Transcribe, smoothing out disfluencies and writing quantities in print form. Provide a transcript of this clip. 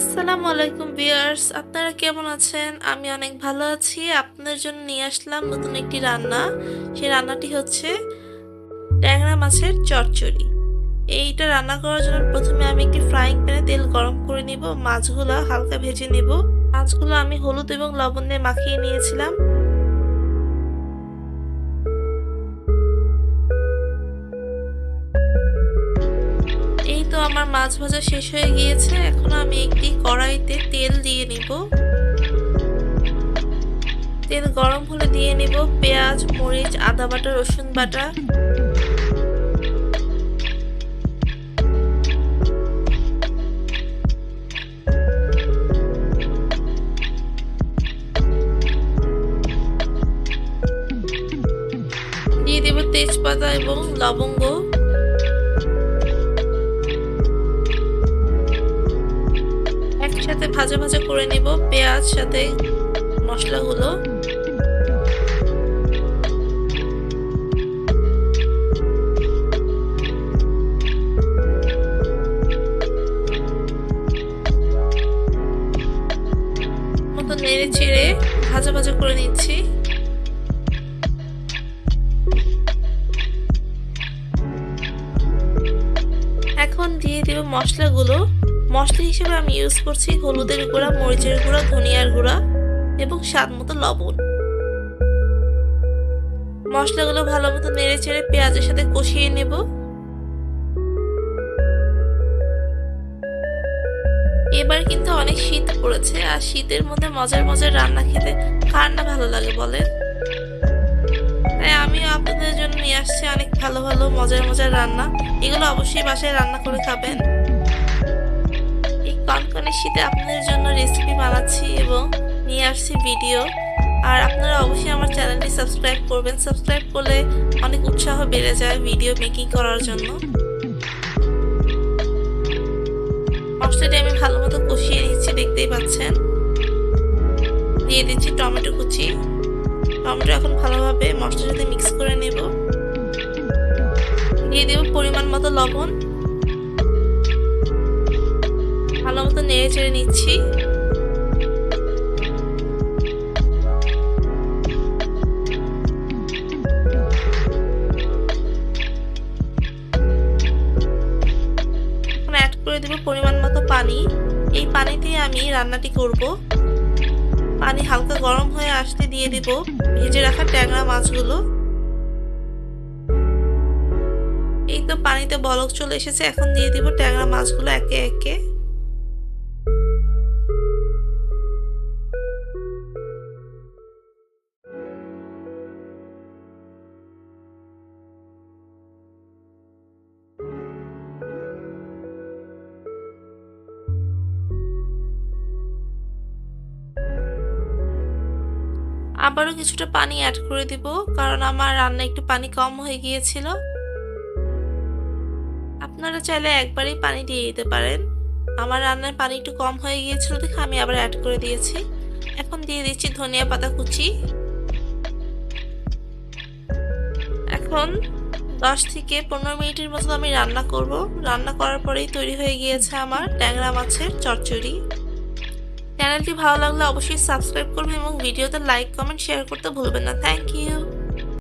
আসসালামু আলাইকুম ভিউয়ার্স, আপনারা কেমন আছেন? আমি অনেক ভালো আছি। আপনাদের জন্য নিয়ে আসলাম নতুন একটি রান্না। সেই রান্নাটি হচ্ছে ট্যাংরা মাছের চচ্চড়ি। এইটা রান্না করার জন্য প্রথমে আমি একটি ফ্রাইং প্যানে তেল গরম করে নিব। মাছগুলো হালকা ভেজে নেব। মাছগুলো আমি হলুদ এবং লবণ দিয়ে মাখিয়ে নিয়েছিলাম। এই তো আমার মাছ ভাজা শেষ হয়ে গিয়েছে। এখন আমি একটি কড়াইতে তেল দিয়ে নিব। তেল গরম হলে দিয়ে নিব পেঁয়াজ, মরিচ, আদা বাটা, রসুন বাটা। দিয়ে দেব তেজপাতা এবং লবঙ্গ। একসাথে ভাজা ভাজা করে নিব পেঁয়াজ সাথে মশলাগুলো। মতো নেড়ে চেড়ে ভাজা ভাজা করে নিচ্ছি। এখন দিয়ে দেব মশলাগুলো। মশলা হিসেবে আমি ইউজ করছি হলুদের গুঁড়া, মরিচের গুঁড়া, ধনিয়ার গুঁড়া এবং স্বাদ মতো লবণ। মশলাগুলো ভালো মতো নেড়ে চেড়ে পেঁয়াজের সাথে কষিয়ে নেব। এবার কিন্তু অনেক শীত পড়েছে, আর শীতের মধ্যে মজার মজার রান্না খেতে কার না ভালো লাগে বলেন? তাই আমিও আপনাদের জন্য নিয়ে আসছি অনেক ভালো ভালো মজার মজার রান্না। এগুলো অবশ্যই বাসায় রান্না করে খাবেন। এই কনকনে শীতে আপনাদের জন্য রেসিপি বানাচ্ছি এবং নিয়ে আসছি ভিডিও। আর আপনারা অবশ্যই আমার চ্যানেলটি সাবস্ক্রাইব করবেন। সাবস্ক্রাইব করলে অনেক উৎসাহ বেড়ে যায় ভিডিও মেকিং করার জন্য। মশলাটি আমি ভালো মতো কষিয়ে নিচ্ছি, দেখতেই পাচ্ছেন। দিয়ে দিচ্ছি টমেটো কুচি। টমেটো এখন ভালোভাবে মশলার সাথে মিক্স করে নেব। দিয়ে দেব পরিমাণ মতো লবণ। ভালো মতো নেড়ে চেড়ে নিচ্ছি। এখন অ্যাড করে দেব পরিমাণ মতো পানি। এই পানিতে আমি রান্নাটি করব। পানি হালকা গরম হয়ে আসতে দিয়ে দেব ভেজে রাখা ট্যাংরা মাছগুলো। এই তো পানিতে বলক চলে এসেছে। এখন দিয়ে দেব ট্যাংরা মাছগুলো একে একে। আবারও কিছুটা পানি অ্যাড করে দিব, কারণ আমার রান্না একটু পানি কম হয়ে গিয়েছিল। আপনারা চাইলে একবারেই পানি দিয়ে দিতে পারেন। আমার রান্নার পানি একটু কম হয়ে গিয়েছিল দেখে আমি আবার অ্যাড করে দিয়েছি। এখন দিয়ে দিচ্ছি ধনিয়া পাতা কুচি। এখন 10 থেকে 15 মিনিটের মতো আমি রান্না করব। রান্না করার পরেই তৈরি হয়ে গিয়েছে আমার ট্যাংরা মাছের চচ্চড়ি। চ্যানেলটি ভালো লাগলে অবশ্যই সাবস্ক্রাইব করবেন এবং ভিডিওতে লাইক, কমেন্ট, শেয়ার করতে ভুলবেন না। Thank you.